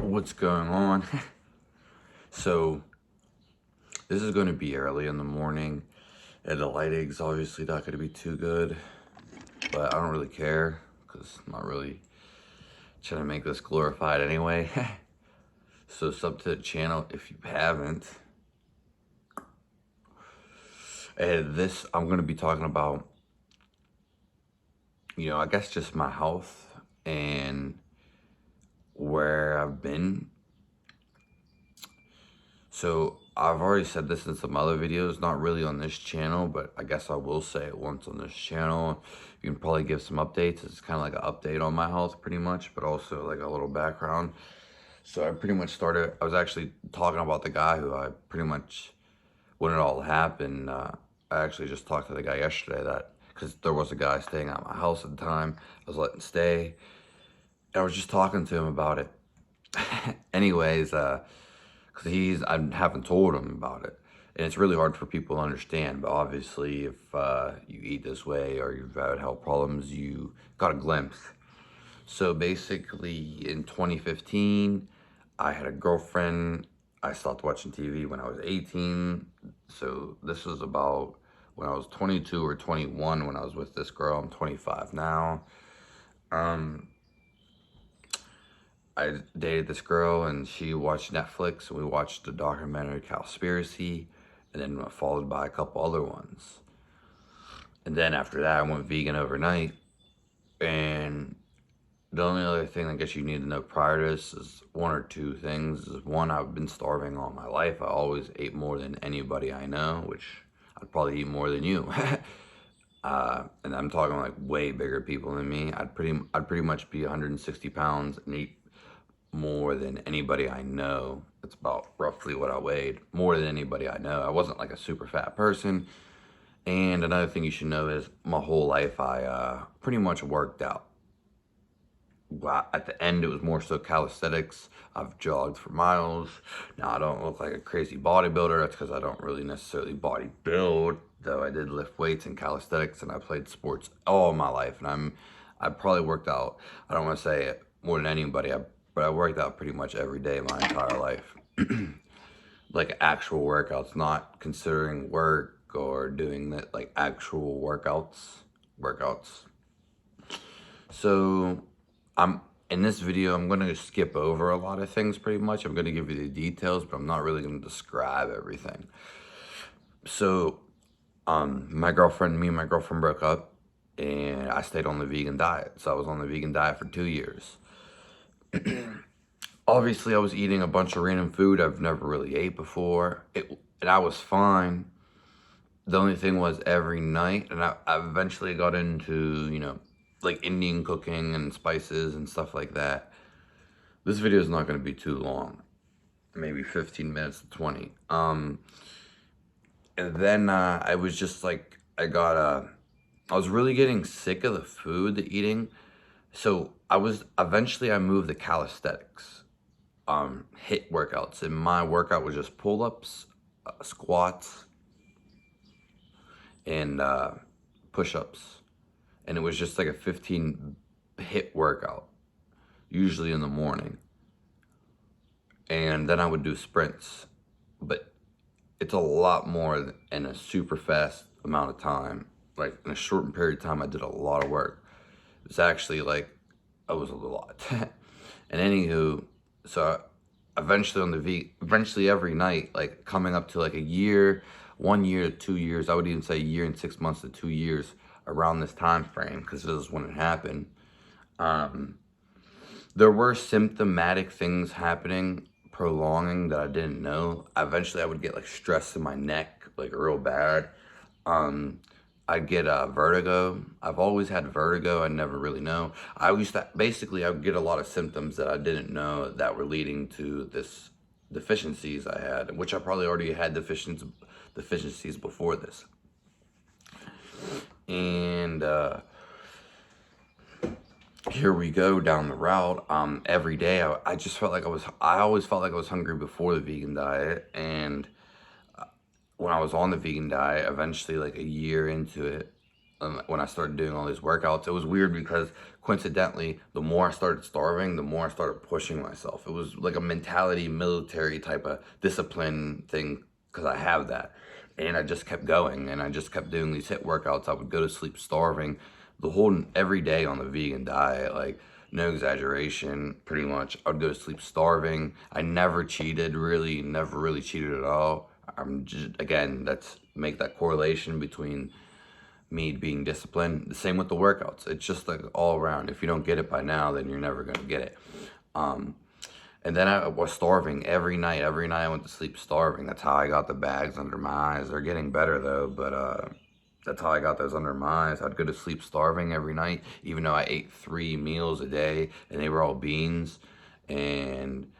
What's going on? So this is going to be early in the morning, and the lighting's obviously not going to be too good, but I don't really care because I'm not really trying to make this glorified anyway. So sub to the channel if you haven't. And this, I'm going to be talking about, I guess just my health and where I've been. So I've already said this in some other videos, not really on this channel, but I guess I will say it once on this channel. You can probably give some updates. It's kind of like an update on my health pretty much, but also like a little background. So I pretty much I was actually talking about the guy who I pretty much, when it all happened, I actually just talked to the guy yesterday because there was a guy staying at my house at the time. I was letting stay. And I was just talking to him about it. Anyways, because I haven't told him about it. And it's really hard for people to understand, but obviously if you eat this way or you've had health problems, you got a glimpse. So basically in 2015, I had a girlfriend. I stopped watching TV when I was 18. So this was about when I was 22 or 21 when I was with this girl. I'm 25 now. I dated this girl and she watched Netflix and we watched the documentary Cowspiracy and then followed by a couple other ones. And then after that, I went vegan overnight. And the only other thing I guess you need to know prior to this is one or two things. One, I've been starving all my life. I always ate more than anybody I know, which I'd probably eat more than you. And I'm talking like way bigger people than me. I'd pretty much be 160 pounds and eat more than anybody I know. That's about roughly what I weighed. More than anybody I know. I wasn't like a super fat person. And another thing you should know is my whole life I pretty much worked out. At the end, it was more so calisthenics. I've jogged for miles. Now, I don't look like a crazy bodybuilder. That's because I don't really necessarily body build, though I did lift weights and calisthenics, and I played sports all my life. And I probably worked out, I don't want to say it more than anybody, but I worked out pretty much every day my entire life. Like actual workouts, not considering work or doing that, like actual workouts. So in this video, I'm going to skip over a lot of things pretty much. I'm going to give you the details, but I'm not really going to describe everything. So me and my girlfriend broke up and I stayed on the vegan diet. So I was on the vegan diet for 2 years. Obviously, I was eating a bunch of random food I've never really ate before. And I was fine. The only thing was every night, and I eventually got into, like Indian cooking and spices and stuff like that. This video is not going to be too long. Maybe 15 minutes to 20. And then I was just like, I was really getting sick of the food, the eating. So I moved to calisthenics, HIIT workouts. And my workout was just pull-ups, squats, and push-ups. And it was just like a 15 HIIT workout, usually in the morning. And then I would do sprints, but it's a lot more in a super fast amount of time. Like in a short period of time, I did a lot of work. It was actually like, it was a lot. And anywho, so eventually every night, like coming up to like a year, 1 year to 2 years, I would even say a year and 6 months to 2 years around this time frame, because this is when it happened. There were symptomatic things happening, prolonging, that I didn't know. Eventually I would get like stress in my neck, like real bad. I'd get vertigo. I've always had vertigo. I never really know. I would get a lot of symptoms that I didn't know that were leading to this deficiencies I had, which I probably already had deficiencies before this. And here we go down the route. Every day I just felt like I always felt like I was hungry before the vegan diet. And when I was on the vegan diet, eventually like a year into it, when I started doing all these workouts. It was weird because coincidentally, the more I started starving, the more I started pushing myself. It was like a mentality, military type of discipline thing because I have that. And I just kept going and I just kept doing these HIIT workouts. I would go to sleep starving every day on the vegan diet, like no exaggeration, pretty much. I would go to sleep starving. I never cheated, really, never really cheated at all. I'm just, again, that's make that correlation between me being disciplined. The same with the workouts. It's just like all around. If you don't get it by now, then you're never gonna get it. And then I was starving every night. Every night I went to sleep starving. That's how I got the bags under my eyes. They're getting better though, but that's how I got those under my eyes. I'd go to sleep starving every night, even though I ate 3 meals a day, and they were all beans. And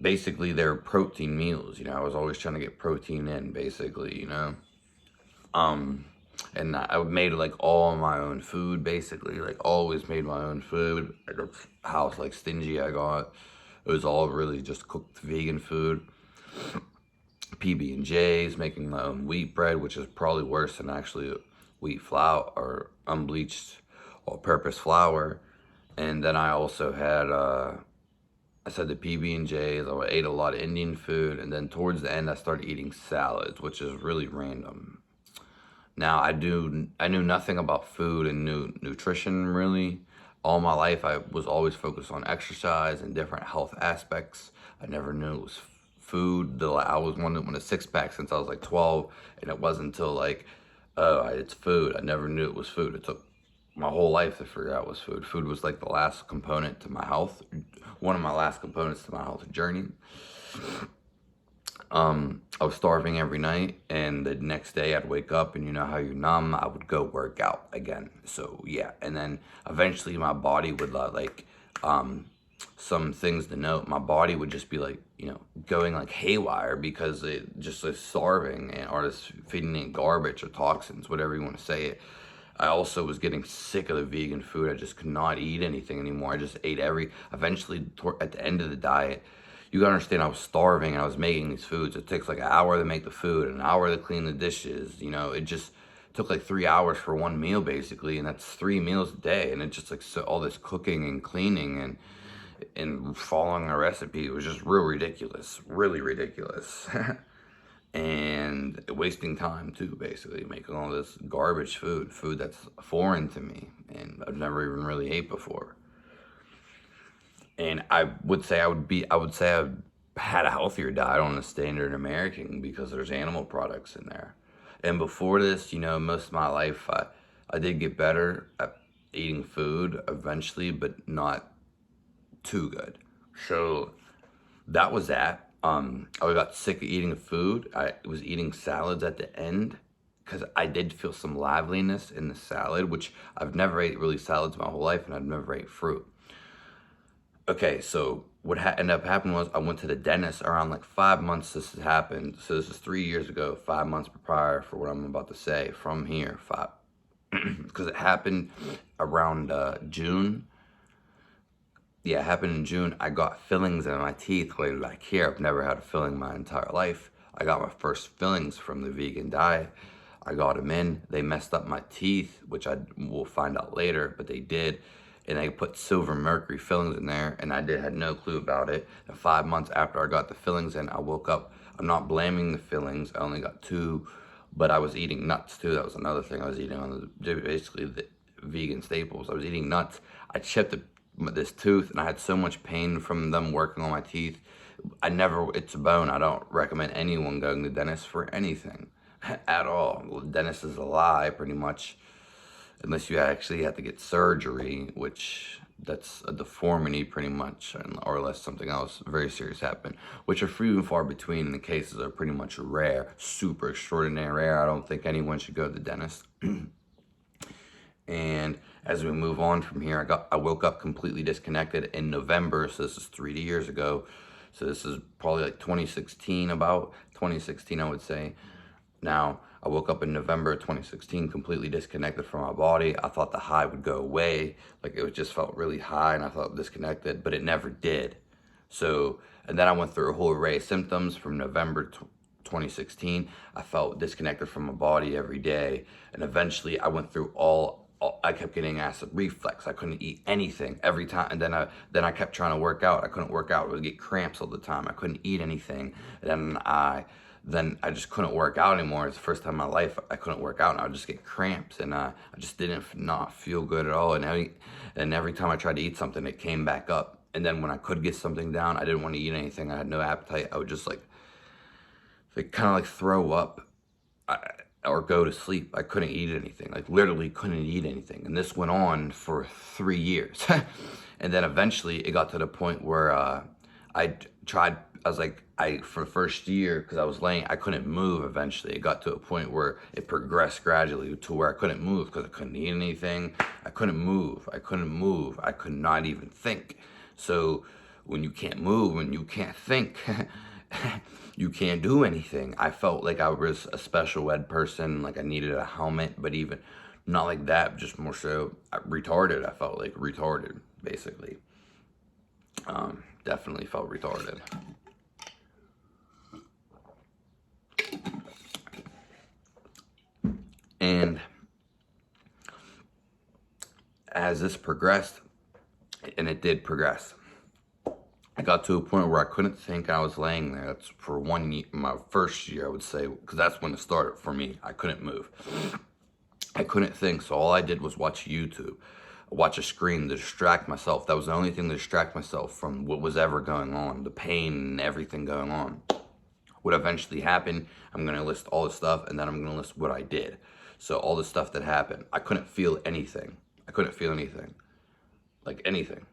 basically, they're protein meals. I was always trying to get protein in, basically. And I made like all my own food, basically. Like always made my own food. That's how like stingy I got. It was all really just cooked vegan food. PB&Js, making my own wheat bread, which is probably worse than actually wheat flour or unbleached all-purpose flour. And then I also had, I said the PB&Js, I ate a lot of Indian food, and then towards the end I started eating salads, which is really random. Now I knew nothing about food and nutrition really. All my life I was always focused on exercise and different health aspects. I never knew it was food. I was wanting a 6-pack since I was like 12, and it wasn't until like, oh, it's food. I never knew it was food. It took my whole life to figure out it was food. Food was like the last component to my health, one of my last components to my health journey. I was starving every night, and the next day I'd wake up, and you know how you're numb, I would go work out again. So yeah, and then eventually my body would some things to note, my body would just be like, going like haywire because it just was starving or just feeding it garbage or toxins, whatever you want to say it. I also was getting sick of the vegan food. I just could not eat anything anymore. I just ate eventually at the end of the diet, you gotta understand I was starving and I was making these foods. It takes like an hour to make the food, an hour to clean the dishes. It just took like 3 hours for one meal basically, and that's 3 meals a day. And it's just like all this cooking and cleaning and following a recipe. It was just real ridiculous, really ridiculous. And wasting time too, basically making all this garbage food that's foreign to me and I've never even really ate before. And I would say I had a healthier diet on a standard American because there's animal products in there. And before this, most of my life, I did get better at eating food eventually, but not too good. So that was that. I got sick of eating food. I was eating salads at the end because I did feel some liveliness in the salad, which I've never ate really salads my whole life, and I've never ate fruit. Okay, so what ended up happening was I went to the dentist around like 5 months this has happened. So this is 3 years ago, 5 months prior for what I'm about to say from here, because it happened around June. Yeah, it happened in June. I got fillings in my teeth way back here. I've never had a filling my entire life. I got my first fillings from the vegan diet. I got them in. They messed up my teeth, which I will find out later, but they did. And they put silver mercury fillings in there, and I had no clue about it. And 5 months after I got the fillings in, I woke up. I'm not blaming the fillings. I only got 2, but I was eating nuts too. That was another thing I was eating on basically the vegan staples. I was eating nuts. I chipped this tooth, and I had so much pain from them working on my teeth. It's a bone. I don't recommend anyone going to the dentist for anything at all. Well, the dentist is a lie, pretty much. Unless you actually have to get surgery, which that's a deformity pretty much, or unless something else very serious happened, which are few and far between, and the cases are pretty much rare, super extraordinary rare. I don't think anyone should go to the dentist. And as we move on from here, I woke up completely disconnected in November, so this is 3 years ago. So this is probably like 2016, about 2016, I would say. Now, I woke up in November 2016, completely disconnected from my body. I thought the high would go away. Like it just felt really high and I felt disconnected, but it never did. So, and then I went through a whole array of symptoms from November 2016, I felt disconnected from my body every day. And eventually I went through I kept getting acid reflux. I couldn't eat anything every time. And then I kept trying to work out. I couldn't work out. I would get cramps all the time. I couldn't eat anything. And then I just couldn't work out anymore. It's the first time in my life I couldn't work out, and I would just get cramps, and I just didn't not feel good at all. And every time I tried to eat something, it came back up. And then when I could get something down, I didn't want to eat anything. I had no appetite. I would just like kind of like throw up or go to sleep. I couldn't eat anything, like literally couldn't eat anything. And this went on for 3 years. And then eventually it got to the point where for the first year, because I couldn't move. Eventually it got to a point where it progressed gradually to where I couldn't move because I couldn't eat anything. I couldn't move. I could not even think. So when you can't move, when you can't think, you can't do anything. I felt like I was a special ed person, like I needed a helmet, but even not like that, just more so retarded. I felt like retarded, basically. Definitely felt retarded. And as this progressed, and it did progress, I got to a point where I couldn't think. I was laying there. That's for 1 year, my first year, I would say, because that's when it started for me. I couldn't move. I couldn't think, so all I did was watch YouTube, watch a screen to distract myself. That was the only thing to distract myself from what was ever going on, the pain and everything going on. What eventually happened, I'm going to list all the stuff, and then I'm going to list what I did. So all the stuff that happened, I couldn't feel anything. I couldn't feel anything. Like anything.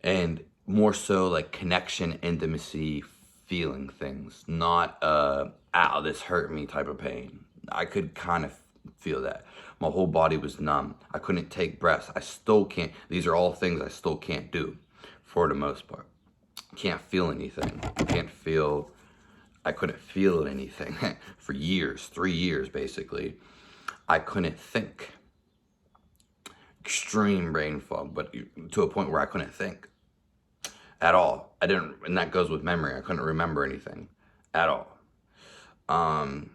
And more so like connection, intimacy, feeling things. Not, ow, this hurt me type of pain. I could kind of feel that. My whole body was numb. I couldn't take breaths. I still can't. These are all things I still can't do for the most part. Can't feel anything. I couldn't feel anything for years, 3 years basically. I couldn't think. Extreme brain fog, but to a point where I couldn't think at all. And that goes with memory. I couldn't remember anything at all. I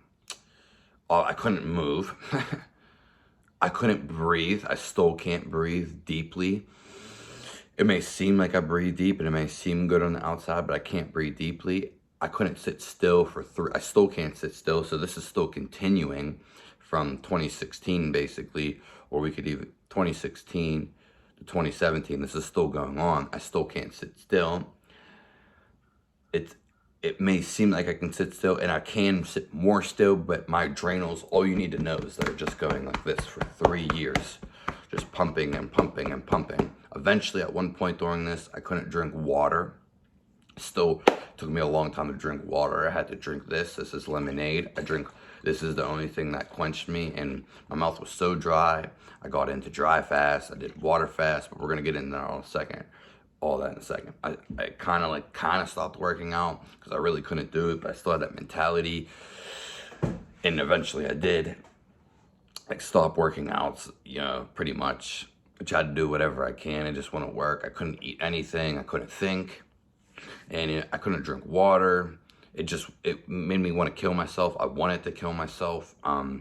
couldn't move. I couldn't breathe. I still can't breathe deeply. It may seem like I breathe deep and it may seem good on the outside, but I can't breathe deeply. I couldn't sit still I still can't sit still. So this is still continuing from 2016 basically, or we could even 2016 to 2017. This is still going on. I still can't sit still. It may seem like I can sit still, and I can sit more still, but my adrenals, all you need to know is they're just going like this for 3 years. Just pumping and pumping and pumping. Eventually, at one point during this, I couldn't drink water. Still took me a long time to drink water. I had to drink this. This is lemonade. This is the only thing that quenched me, and my mouth was so dry. I got into dry fast. I did water fast, but we're gonna get into that in a second. All that in a second. I kind of stopped working out because I really couldn't do it, but I still had that mentality. And eventually I did. I stopped working out, pretty much. I tried to do whatever I can. I just want to work. I couldn't eat anything. I couldn't think. And I couldn't drink water. It made me want to kill myself. I wanted to kill myself. I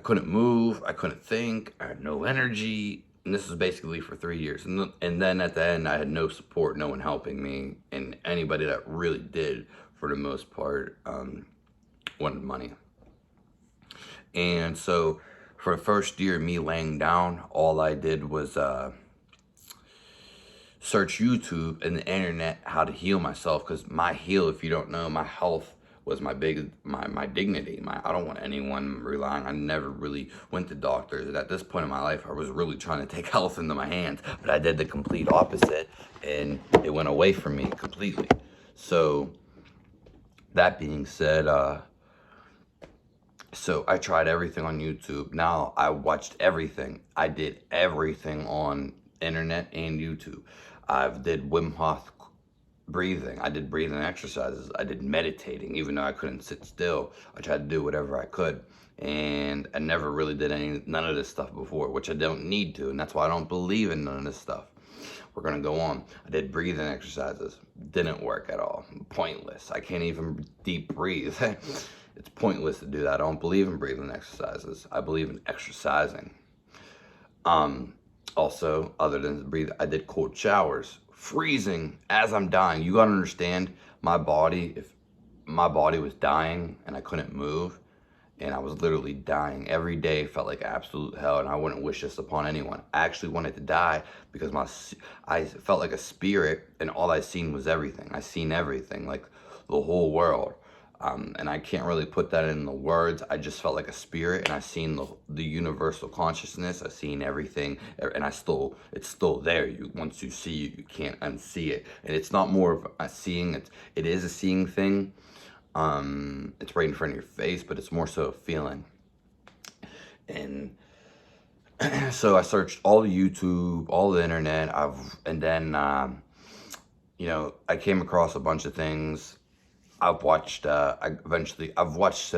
couldn't move. I couldn't think. I had no energy. And this was basically for 3 years. And then at the end, I had no support, no one helping me. And anybody that really did, for the most part, wanted money. And so for the first year, me laying down, all I did was search YouTube and the internet how to heal myself. Because if you don't know, my health was my dignity. I don't want anyone relying. I never really went to doctors. And at this point in my life, I was really trying to take health into my hands, but I did the complete opposite, and it went away from me completely. So that being said, so I tried everything on YouTube. Now I watched everything. I did everything on internet and YouTube. I did Wim Hof breathing. I did breathing exercises. I did meditating, even though I couldn't sit still. I tried to do whatever I could. And I never really did none of this stuff before, which I don't need to. And that's why I don't believe in none of this stuff. We're going to go on. I did breathing exercises. didn't work at all. Pointless. I can't even deep breathe. It's pointless to do that. I don't believe in breathing exercises. I believe in exercising. Also, other than breathe, I did cold showers, freezing as I'm dying. You gotta understand, my body, if my body was dying and I couldn't move, and I was literally dying every day, felt like absolute hell, and I wouldn't wish this upon anyone. I actually wanted to die because I felt like a spirit, and all I seen was everything. I seen everything, like the whole world. And I can't really put that in the words. I just felt like a spirit, and I seen the universal consciousness. I seen everything, and it's still there. Once you see it, you can't unsee it. And it's not more of a seeing. It is a seeing thing. It's right in front of your face, but it's more so a feeling. And so I searched all the YouTube, all the internet. And then I came across a bunch of things. I've watched so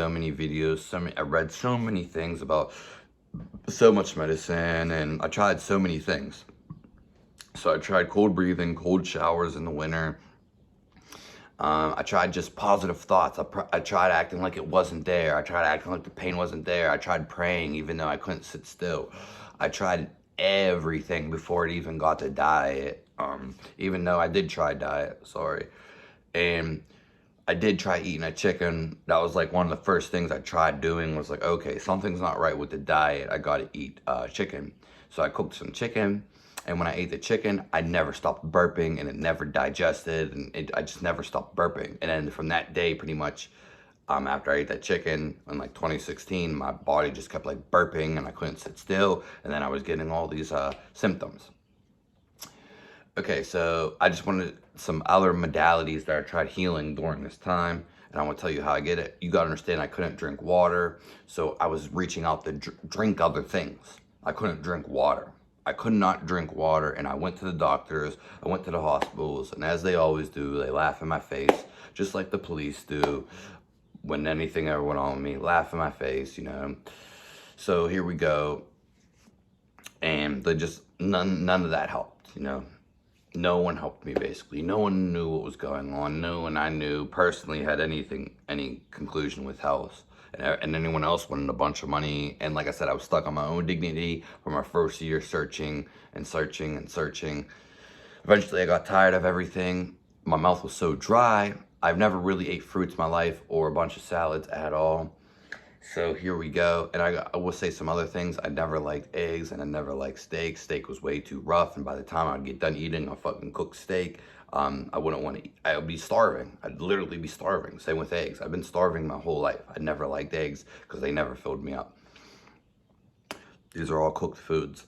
many videos, I read so many things about so much medicine, and I tried so many things. So I tried cold breathing, cold showers in the winter. I tried just positive thoughts. I tried acting like it wasn't there. I tried acting like the pain wasn't there. I tried praying even though I couldn't sit still. I tried everything before it even got to diet. Even though I did try diet, sorry. And I did try eating a chicken. That was like one of the first things I tried doing, was like, okay, something's not right with the diet. I gotta eat chicken. So I cooked some chicken, and when I ate the chicken, I never stopped burping, and it never digested, and I just never stopped burping. And then from that day, pretty much, after I ate that chicken in like 2016, my body just kept like burping, and I couldn't sit still, and then I was getting all these symptoms. Okay, so I just wanted some other modalities that I tried healing during this time, and I want to tell you how I get it. You gotta understand, I couldn't drink water, so I was reaching out to drink other things. I couldn't drink water. I could not drink water, and I went to the doctors, I went to the hospitals, and as they always do, they laugh in my face, just like the police do when anything ever went on with me, laugh in my face, So here we go, and they just, none of that helped, No one helped me, basically. No one knew what was going on. No one I knew personally had any conclusion with health. And anyone else wanted a bunch of money. And like I said, I was stuck on my own dignity from my first year, searching and searching and searching. Eventually, I got tired of everything. My mouth was so dry. I've never really ate fruits in my life or a bunch of salads at all. So here we go. And I will say some other things. I never liked eggs, and I never liked steak. Steak was way too rough, and by the time I'd get done eating a fucking cooked steak, I wouldn't want to eat. I would be starving. I'd literally be starving. Same with eggs. I've been starving my whole life. I never liked eggs because they never filled me up. These are all cooked foods.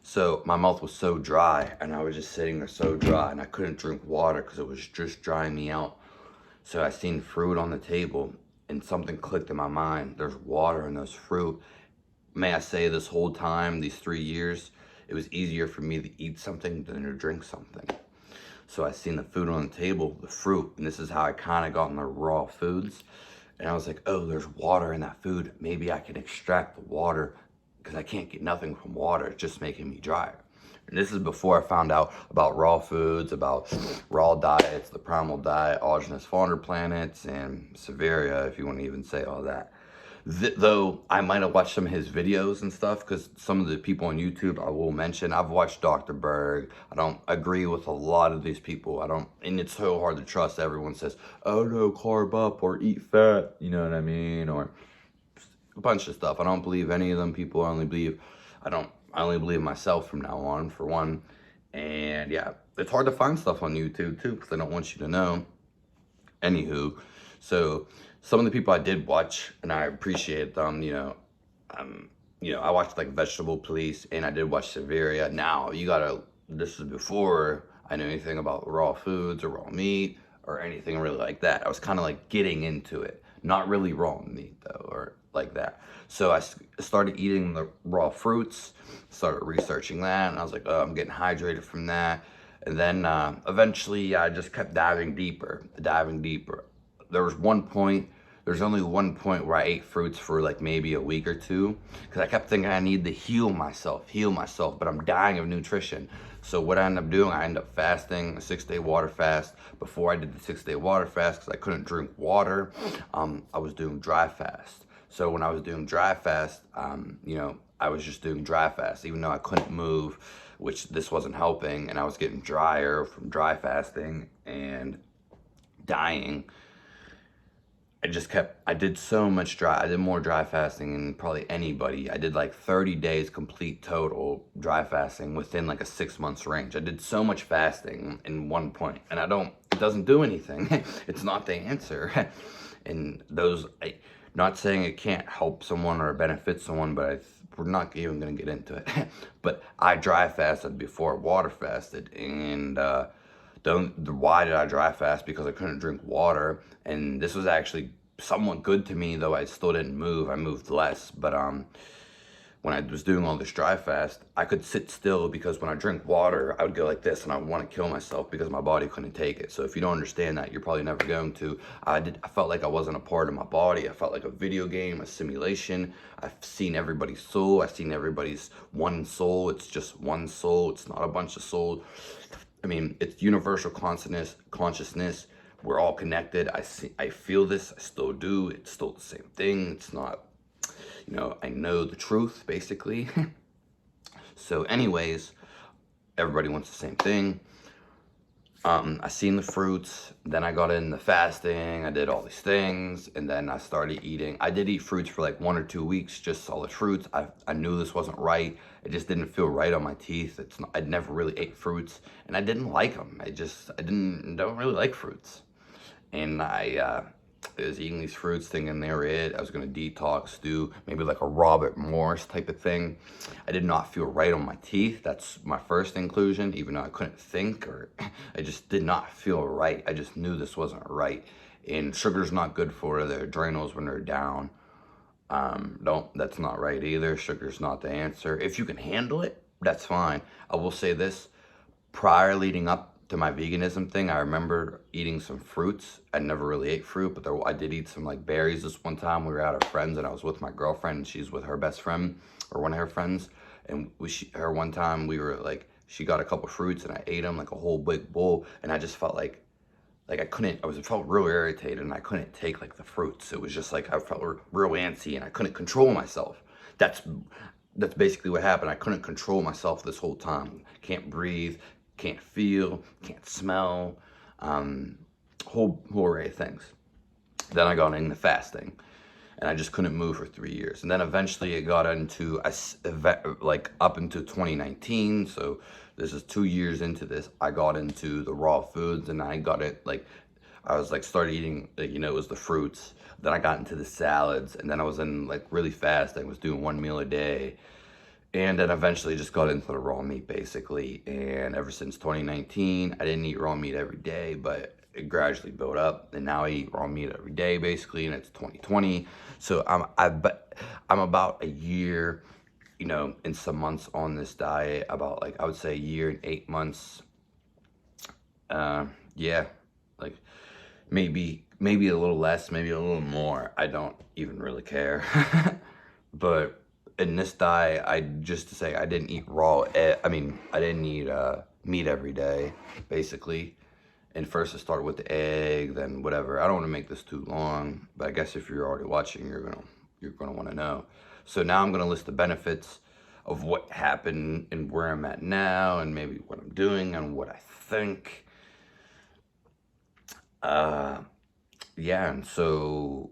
So my mouth was so dry, and I was just sitting there so dry, and I couldn't drink water because it was just drying me out. So I seen fruit on the table, and something clicked in my mind. There's water in those fruit. May I say, this whole time, these 3 years, it was easier for me to eat something than to drink something. So I seen the food on the table, the fruit, and this is how I kind of got in the raw foods. And I was like, oh, there's water in that food. Maybe I can extract the water, because I can't get nothing from water. It's just making me dry. And this is before I found out about raw foods, about raw diets, the Primal Diet, autogenous founder planets, and Severia, if you want to even say all that. Though I might have watched some of his videos and stuff, because some of the people on YouTube I will mention, I've watched Dr. Berg. I don't agree with a lot of these people. And it's so hard to trust. Everyone says, oh no, carb up or eat fat, you know what I mean? Or a bunch of stuff. I don't believe any of them people. I only believe myself from now on, for one. And yeah, it's hard to find stuff on YouTube too, because they don't want you to know. Anywho, so some of the people I did watch, and I appreciate them, I watched like Vegetable Police, and I did watch Severia. Now, this is before I knew anything about raw foods or raw meat or anything really like that. I was kind of like getting into it. Not really raw meat though, or like that. So I started eating the raw fruits, started researching that, and I was like, oh, I'm getting hydrated from that. And then eventually I just kept diving deeper. There's only one point where I ate fruits for like maybe a week or two, because I kept thinking I need to heal myself, but I'm dying of nutrition. So what I ended up doing, I ended up fasting a 6-day water fast. Before I did the 6-day water fast, because I couldn't drink water, I was doing dry fast. So when I was doing dry fast, I was just doing dry fast, even though I couldn't move, which this wasn't helping, and I was getting drier from dry fasting and dying. I did so much I did more dry fasting than probably anybody. I did like 30 days complete total dry fasting within like a 6 months range. I did so much fasting in one point, and it doesn't do anything. It's not the answer. And not saying it can't help someone or benefit someone, but we're not even gonna get into it. But I dry fasted before I water fasted, and why did I dry fast? Because I couldn't drink water, and this was actually somewhat good to me, though I still didn't move. I moved less, but when I was doing all this dry fast, I could sit still, because when I drink water, I would go like this, and I would want to kill myself because my body couldn't take it. So if you don't understand that, you're probably never going to. I felt like I wasn't a part of my body. I felt like a video game, a simulation. I've seen everybody's soul. I've seen everybody's one soul. It's just one soul. It's not a bunch of souls. I mean, it's universal consciousness. We're all connected. I feel this. I still do. It's still the same thing. It's not, I know the truth, basically. So anyways, everybody wants the same thing. I seen the fruits, then I got in the fasting, I did all these things, and then I started eating. I did eat fruits for like 1 or 2 weeks, just solid fruits. I knew this wasn't right. It just didn't feel right on my teeth. I'd never really ate fruits, and I didn't like them. Don't really like fruits. And I was eating these fruits thinking they were it. I was gonna detox, do maybe like a Robert Morris type of thing. I did not feel right on my teeth. That's my first inclusion, even though I couldn't think, or I just did not feel right. I just knew this wasn't right. And sugar's not good for the adrenals when they're down. That's not right either. Sugar's not the answer. If you can handle it, that's fine. I will say this, leading up to my veganism thing, I remember eating some fruits. I never really ate fruit, but I did eat some like berries. This one time we were at our friends, and I was with my girlfriend, and she's with her best friend, or one of her friends. And one time we were like, she got a couple fruits, and I ate them like a whole big bowl, and I just felt like felt real irritated, and I couldn't take like the fruits. It was just like I felt real antsy, and I couldn't control myself. That's basically what happened. I couldn't control myself this whole time. Can't breathe, can't feel, can't smell, whole array of things. Then I got into fasting, and I just couldn't move for 3 years. And then eventually it got into, like up into 2019, so this is 2 years into this, I got into the raw foods, and I got it, like, I was like, started eating, like, it was the fruits. Then I got into the salads, and then I was in like really fast. I was doing 1 meal a day. And then eventually just got into the raw meat, basically. And ever since 2019, I didn't eat raw meat every day, but it gradually built up. And now I eat raw meat every day, basically, and it's 2020. So I'm about a year, and some months on this diet. About, like, I would say a year and 8 months. Yeah, like maybe a little less, maybe a little more. I don't even really care. But in this diet, I didn't eat I didn't eat meat every day, basically. And first I started with the egg, then whatever. I don't want to make this too long, but I guess if you're already watching, you're gonna want to know. So now I'm gonna list the benefits of what happened and where I'm at now, and maybe what I'm doing and what I think. Yeah, and so,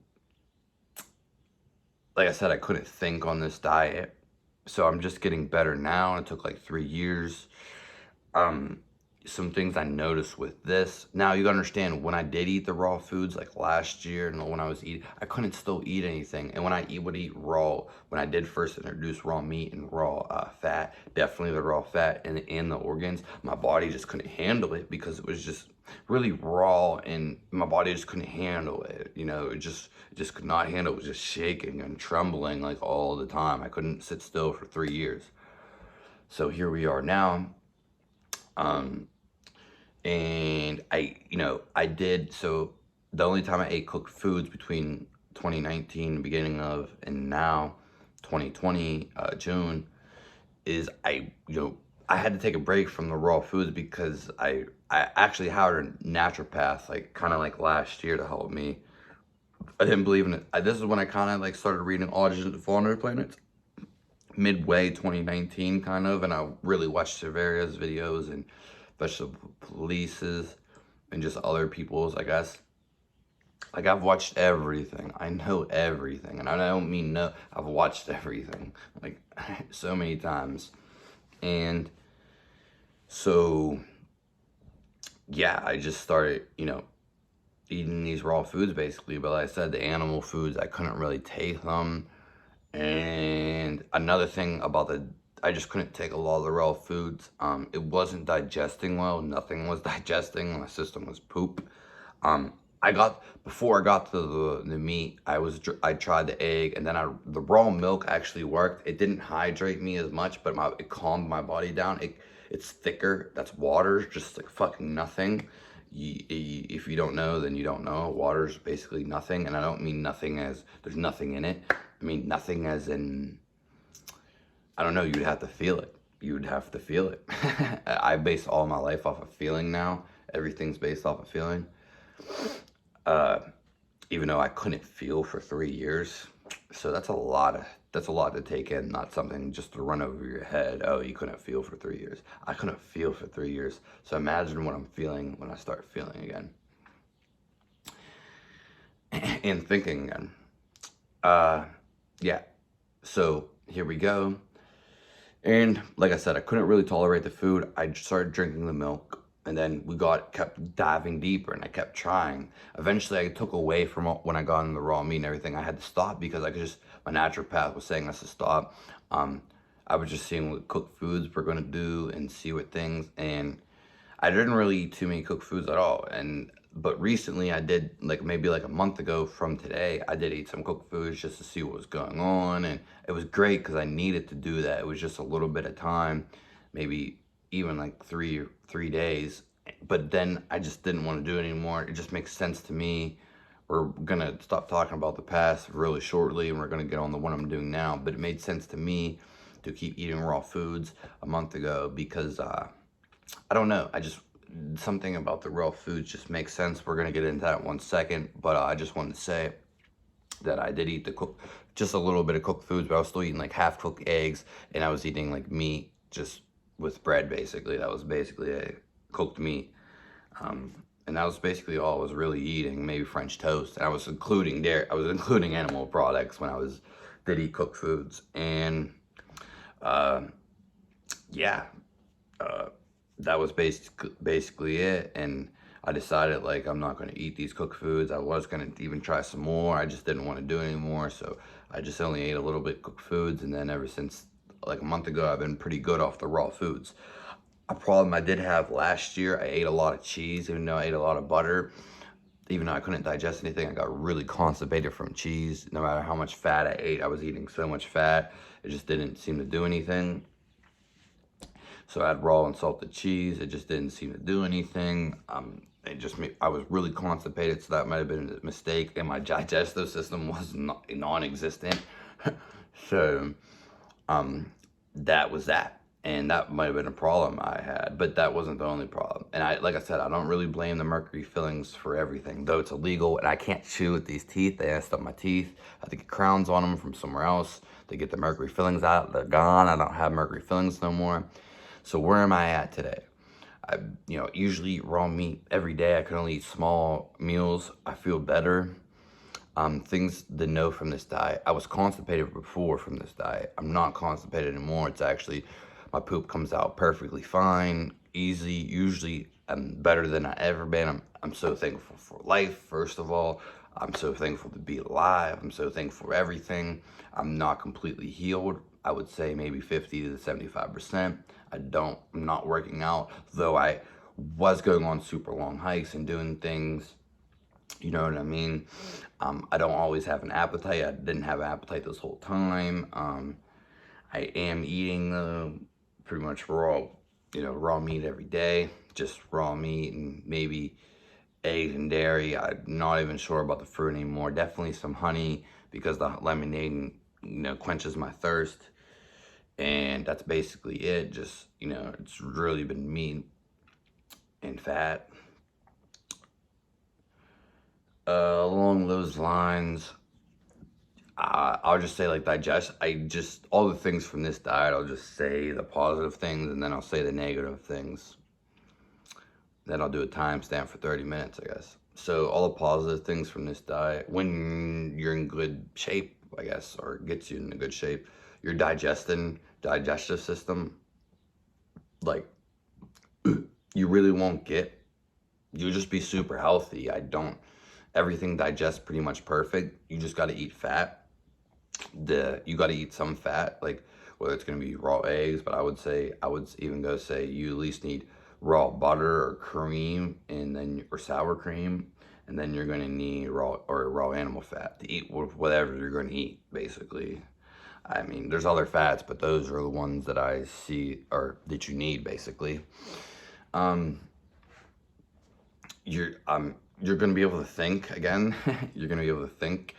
like I said, I couldn't think on this diet, so I'm just getting better now. It took like 3 years. Some things I noticed with this. Now, you gotta understand, when I did eat the raw foods, like last year, and when I was eating, I couldn't still eat anything. And when I would eat raw, when I did first introduce raw meat and raw fat, definitely the raw fat and the organs, my body just couldn't handle it, because it was just really raw, and my body just couldn't handle it. It just could not handle it. It was just shaking and trembling like all the time. I couldn't sit still for 3 years. So here we are now. And so the only time I ate cooked foods between 2019, beginning of, and now 2020, June, is I had to take a break from the raw foods because I actually hired a naturopath, like kind of like last year to help me. I didn't believe in it. This is when I kind of like started reading Origins of Fauna Planets, midway 2019 kind of, and I really watched their various videos and vegetable polices and just other people's, I guess. Like, I've watched everything. I know everything. And I don't mean no, I've watched everything. Like, so many times. And so, yeah, I just started, eating these raw foods basically. But like I said, the animal foods, I couldn't really taste them. And another thing about I just couldn't take a lot of the raw foods. It wasn't digesting well. Nothing was digesting. My system was poop. Um, before I got to the meat, I tried the egg, and then the raw milk actually worked. It didn't hydrate me as much, but it calmed my body down. It's thicker. That's water, just like fucking nothing. If you don't know, then you don't know. Water's basically nothing, and I don't mean nothing as there's nothing in it. I mean nothing as in, I don't know, you'd have to feel it. You would have to feel it. I base all my life off of feeling now. Everything's based off of feeling. Uh, Even though I couldn't feel for 3 years. So that's a lot to take in, not something just to run over your head. Oh, you couldn't feel for 3 years. I couldn't feel for 3 years. So imagine what I'm feeling when I start feeling again. And thinking again. Yeah. So here we go. And like I said, I couldn't really tolerate the food. I started drinking the milk. And then kept diving deeper, and I kept trying. Eventually, I took away from when I got in the raw meat and everything. I had to stop because my naturopath was saying us to stop. I was just seeing what cooked foods were gonna do and see what things. And I didn't really eat too many cooked foods at all. But recently, I did, like maybe like a month ago from today, I did eat some cooked foods just to see what was going on, and it was great because I needed to do that. It was just a little bit of time, maybe even like three days, but then I just didn't want to do it anymore. It just makes sense to me. We're gonna stop talking about the past really shortly, and we're gonna get on the one I'm doing now. But it made sense to me to keep eating raw foods a month ago because I don't know. Something about the raw foods just makes sense. We're gonna get into that in 1 second, but I just wanted to say that I did eat just a little bit of cooked foods, but I was still eating like half cooked eggs, and I was eating like meat just with bread basically. That was basically a cooked meat. And that was basically all I was really eating, maybe French toast. And I was including animal products when did eat cooked foods. And yeah, that was basically it. And I decided like I'm not gonna eat these cooked foods. I was gonna even try some more. I just didn't want to do it anymore. So I just only ate a little bit cooked foods, and then ever since like a month ago, I've been pretty good off the raw foods. A problem I did have last year, I ate a lot of cheese, even though I ate a lot of butter. Even though I couldn't digest anything, I got really constipated from cheese. No matter how much fat I ate, I was eating so much fat, it just didn't seem to do anything. So I had raw and salted cheese, it just didn't seem to do anything. I was really constipated, so that might have been a mistake, and my digestive system was non-existent. So that was that. And that might have been a problem I had, but that wasn't the only problem. And like I said, I don't really blame the mercury fillings for everything, though it's illegal and I can't chew with these teeth. They messed up my teeth. I have to get crowns on them from somewhere else to get the mercury fillings out. They're gone. I don't have mercury fillings no more. So where am I at today? I, usually eat raw meat every day. I can only eat small meals. I feel better. Things to know from this diet. I was constipated before from this diet. I'm not constipated anymore. It's actually, my poop comes out perfectly fine, easy. Usually I'm better than I ever been. I'm so thankful for life, first of all. I'm so thankful to be alive. I'm so thankful for everything. I'm not completely healed. I would say maybe 50 to 75%. I'm not working out, though I was going on super long hikes and doing things. You know what I mean? I don't always have an appetite. I didn't have an appetite this whole time. I am eating pretty much raw meat every day. Just raw meat and maybe eggs and dairy. I'm not even sure about the fruit anymore. Definitely some honey because the lemonade, quenches my thirst. And that's basically it. Just, it's really been meat and fat. Along those lines, I'll just say, like, all the things from this diet, I'll just say the positive things, and then I'll say the negative things. Then I'll do a timestamp for 30 minutes, I guess. So all the positive things from this diet, when you're in good shape, I guess, or gets you in a good shape, your digestive system, like, you really won't you'll just be super healthy. Everything digests pretty much perfect. You just got to eat fat. You got to eat some fat, like whether it's going to be raw eggs, but I would even go say you at least need raw butter or cream, or sour cream, and then you're going to need raw animal fat to eat whatever you're going to eat, basically. I mean, there's other fats, but those are the ones that I see, or that you need, basically. You're going to be able to think again. You're going to be able to think.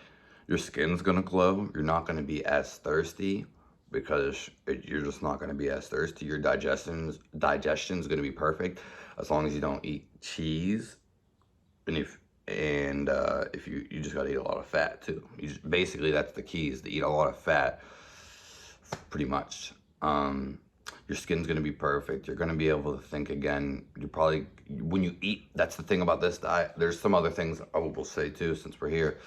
Your skin's going to glow. You're not going to be as thirsty, because you're just not going to be as thirsty. Your digestion's going to be perfect, as long as you don't eat cheese. And if you just got to eat a lot of fat too. Basically, that's the key, is to eat a lot of fat, pretty much. Your skin's going to be perfect. You're going to be able to think again. When you eat, that's the thing about this diet. There's some other things I will say too, since we're here.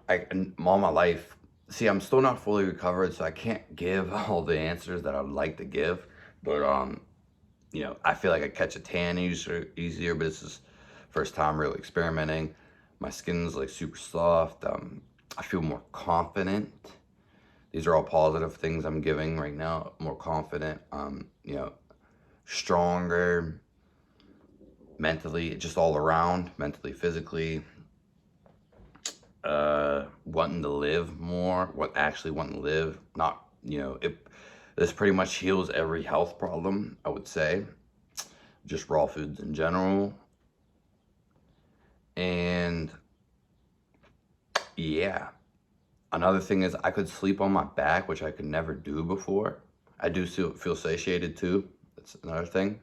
All my life, see, I'm still not fully recovered, so I can't give all the answers that I'd like to give. But, I feel like I catch a tan easier, but this is first time really experimenting. My skin's like super soft. I feel more confident. These are all positive things I'm giving right now. More confident, stronger mentally, just all around, mentally, physically. Wanting to live more, wanting to live. Not, this pretty much heals every health problem, I would say. Just raw foods in general. And yeah. Another thing is, I could sleep on my back, which I could never do before. I do feel satiated too. That's another thing,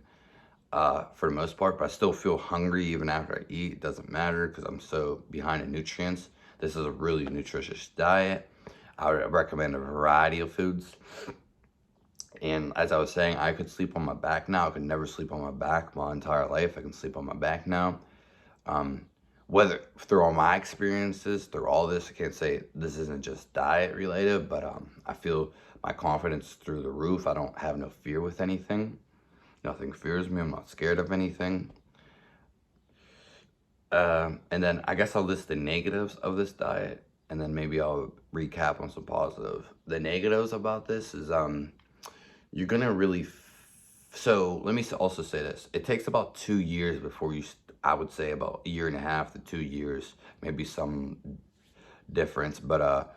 for the most part. But I still feel hungry even after I eat. It doesn't matter, because I'm so behind in nutrients. This is a really nutritious diet. I would recommend a variety of foods. And as I was saying, I could sleep on my back now. I could never sleep on my back my entire life. I can sleep on my back now. Whether through all my experiences, through all this, I can't say this isn't just diet related, but I feel my confidence through the roof. I don't have no fear with anything. Nothing fears me. I'm not scared of anything. And then I guess I'll list the negatives of this diet, and then maybe I'll recap on some positive. The negatives about this is, you're gonna really, so let me also say this. It takes about 2 years before I would say about 1.5 to 2 years, maybe some difference, but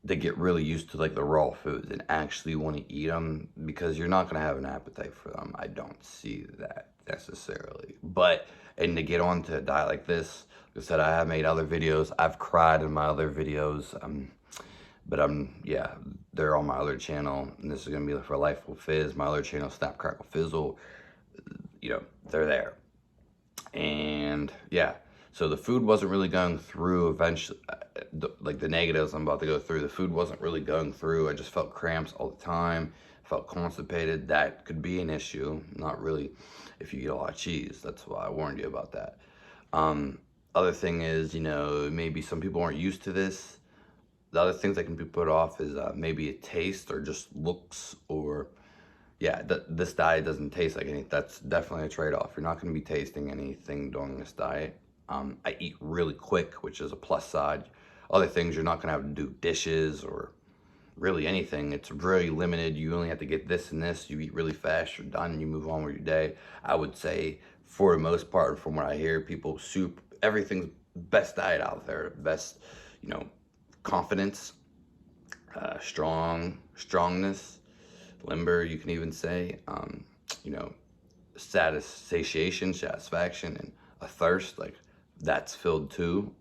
they get really used to like the raw foods and actually want to eat them, because you're not going to have an appetite for them. I don't see that necessarily. And to get on to a diet like this, like I said, I have made other videos. I've cried in my other videos. Yeah, they're on my other channel, and this is going to be for Life Will Fizz. My other channel, Snap Crackle Fizzle, they're there. And yeah, so the food wasn't really going through eventually, like the negatives I'm about to go through, the food wasn't really going through. I just felt cramps all the time, felt constipated. That could be an issue. Not really if you eat a lot of cheese. That's why I warned you about that. Other thing is, maybe some people aren't used to this. The other things that can be put off is maybe a taste or just looks, or yeah, this diet doesn't taste like anything. That's definitely a trade-off. You're not going to be tasting anything during this diet. I eat really quick, which is a plus side. Other things, you're not going to have to do dishes or really anything. It's really limited. You only have to get this and this. You eat really fast, you're done, and you move on with your day. I would say, for the most part, from what I hear, people, everything's best diet out there. Best, confidence, strongness, limber, you can even say, satiation, satisfaction, and a thirst, like that's filled too.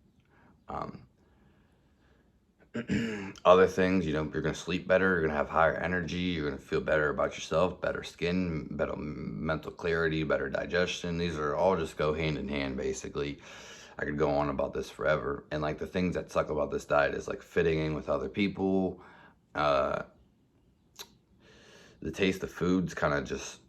Other things, you know, you're gonna sleep better, you're gonna have higher energy, you're gonna feel better about yourself, better skin, better mental clarity, better digestion. These are all just go hand in hand, basically. I could go on about this forever. And like the things that suck about this diet is like fitting in with other people. Uh, the taste of food's kind of just,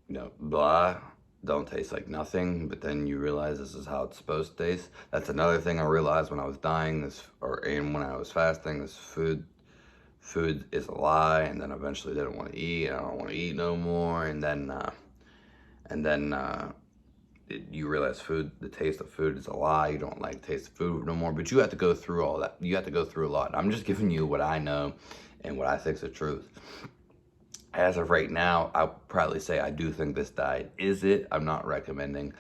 you know, blah, don't taste like nothing, but then you realize this is how it's supposed to taste. That's another thing I realized when I was dying, and when I was fasting, this food is a lie, and then eventually didn't want to eat, and I don't want to eat no more, and then you realize the taste of food is a lie. You don't like taste of food no more, but you have to go through all that. You have to go through a lot. I'm just giving you what I know and what I think is the truth. As of right now, I'll probably say I do think this diet is it. I'm not recommending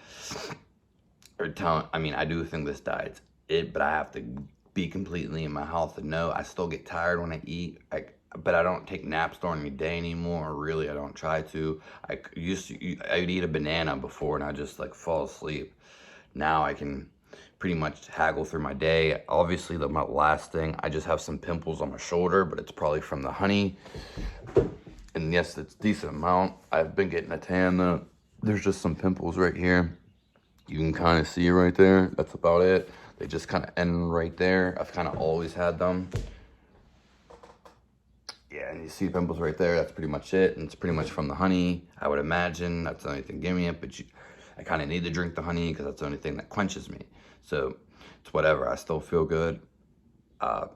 or telling, I mean, I do think this diet's it, but I have to be completely in my health to know. I still get tired when I eat, but I don't take naps during the day anymore. Really, I don't try to. I'd eat a banana before and I just like fall asleep. Now I can pretty much haggle through my day. Obviously, my last thing, I just have some pimples on my shoulder, but it's probably from the honey. And yes, it's a decent amount. I've been getting a tan though. There's just some pimples right here. You can kind of see right there. That's about it. They just kind of end right there. I've kind of always had them. Yeah, and you see pimples right there. That's pretty much it. And it's pretty much from the honey, I would imagine. That's the only thing giving it. But I kind of need to drink the honey because that's the only thing that quenches me. So it's whatever. I still feel good.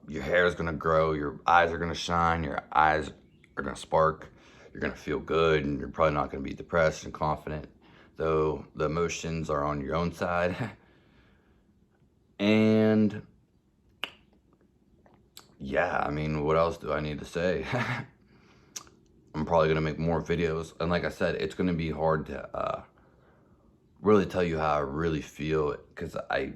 Your hair is going to grow. Your eyes are going to shine. Your eyes are going to spark. You're going to feel good. And you're probably not going to be depressed and confident, though the emotions are on your own side. And yeah, I mean, what else do I need to say? I'm probably going to make more videos. And like I said, it's going to be hard to really tell you how I really feel, because I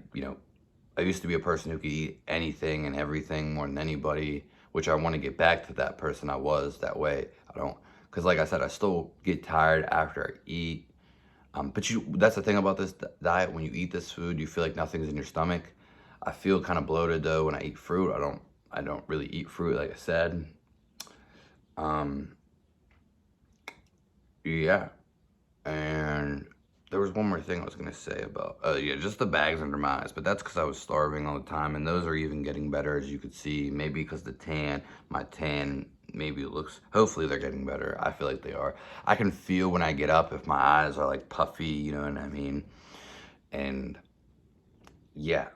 used to be a person who could eat anything and everything more than anybody, which I want to get back to that person I was that way. I don't, because like I said, I still get tired after I eat. But that's the thing about this diet. When you eat this food, you feel like nothing's in your stomach. I feel kind of bloated though when I eat fruit. I don't really eat fruit, like I said. Yeah. And there was one more thing I was gonna say about, yeah, just the bags under my eyes, but that's because I was starving all the time, and those are even getting better, as you could see. Maybe because my tan maybe looks, hopefully they're getting better. I feel like they are. I can feel when I get up if my eyes are like puffy, you know what I mean? And yeah.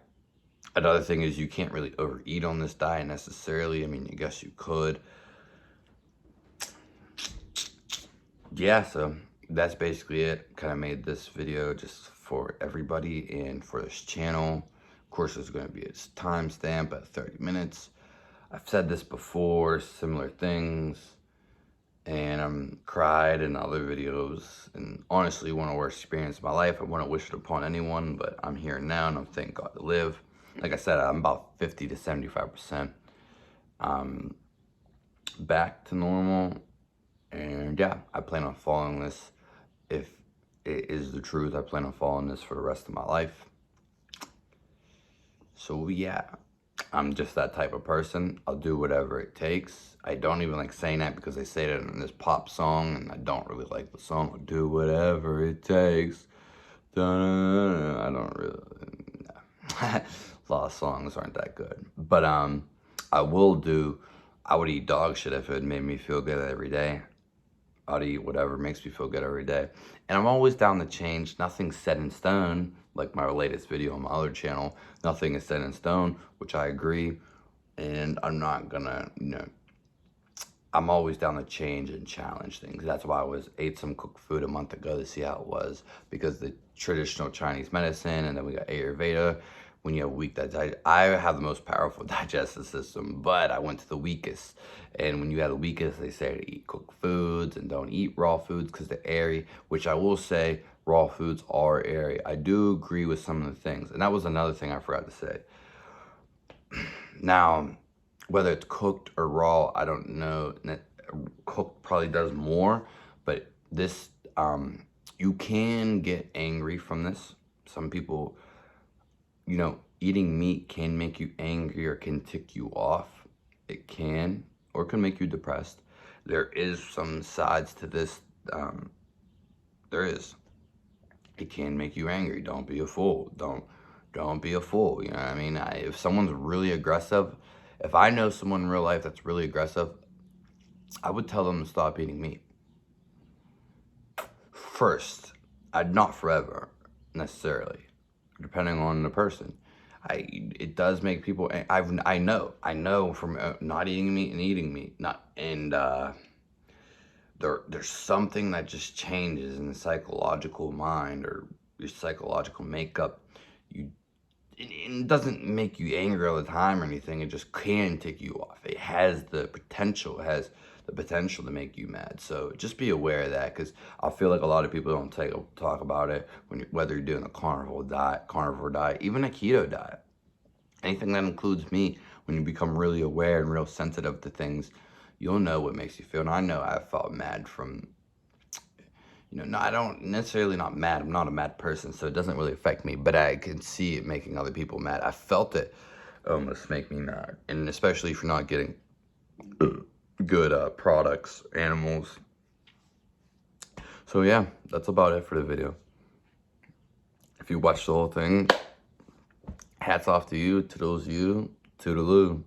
Another thing is you can't really overeat on this diet necessarily. I mean, I guess you could. Yeah, so that's basically it. Kind of made this video just for everybody and for this channel. Of course, there's going to be a timestamp at 30 minutes. I've said this before, similar things, and I'm cried in other videos, and honestly, one of the worst experiences of my life. I wouldn't wish it upon anyone, but I'm here now, and I'm thank God to live. Like I said, I'm about 50 to 75% back to normal. And yeah, I plan on following this. If it is the truth, I plan on following this for the rest of my life. So yeah, I'm just that type of person. I'll do whatever it takes. I don't even like saying that because they say that in this pop song, and I don't really like the song. I'll do whatever it takes. Da-da-da-da. I don't really, a lot of songs aren't that good. But I would eat dog shit if it made me feel good every day. I'd eat whatever makes me feel good every day. And I'm always down to change. Nothing's set in stone, like my latest video on my other channel. Nothing is set in stone, which I agree. And I'm not gonna, I'm always down to change and challenge things. That's why I ate some cooked food a month ago to see how it was, because the traditional Chinese medicine, and then we got Ayurveda. When you have weak I have the most powerful digestive system, but I went to the weakest. And when you have the weakest, they say to eat cooked foods and don't eat raw foods because they're airy, which I will say raw foods are airy. I do agree with some of the things. And that was another thing I forgot to say. Now, whether it's cooked or raw, I don't know. Cooked probably does more, but this, you can get angry from this. Some people, eating meat can make you angry or can tick you off. It can, or can make you depressed. There is some sides to this. There is. It can make you angry. Don't be a fool. Don't be a fool. You know what I mean? If someone's really aggressive, if I know someone in real life that's really aggressive, I would tell them to stop eating meat. First, I'd not forever, necessarily, depending on the person. It does make people. I know from not eating meat and eating meat. There's something that just changes in the psychological mind or your psychological makeup. It doesn't make you angry all the time or anything. It just can tick you off. It has the potential. It has the potential to make you mad. So just be aware of that, because I feel like a lot of people don't talk about it whether you're doing a carnivore diet, even a keto diet. Anything that includes meat, when you become really aware and real sensitive to things, you'll know what makes you feel. And I know I felt mad from, no, I don't necessarily not mad. I'm not a mad person, so it doesn't really affect me, but I can see it making other people mad. I felt it almost make me mad. And especially if you're not getting good products, animals. So yeah, that's about it for the video. If you watched the whole thing, hats off to you, toodles you, toodaloo.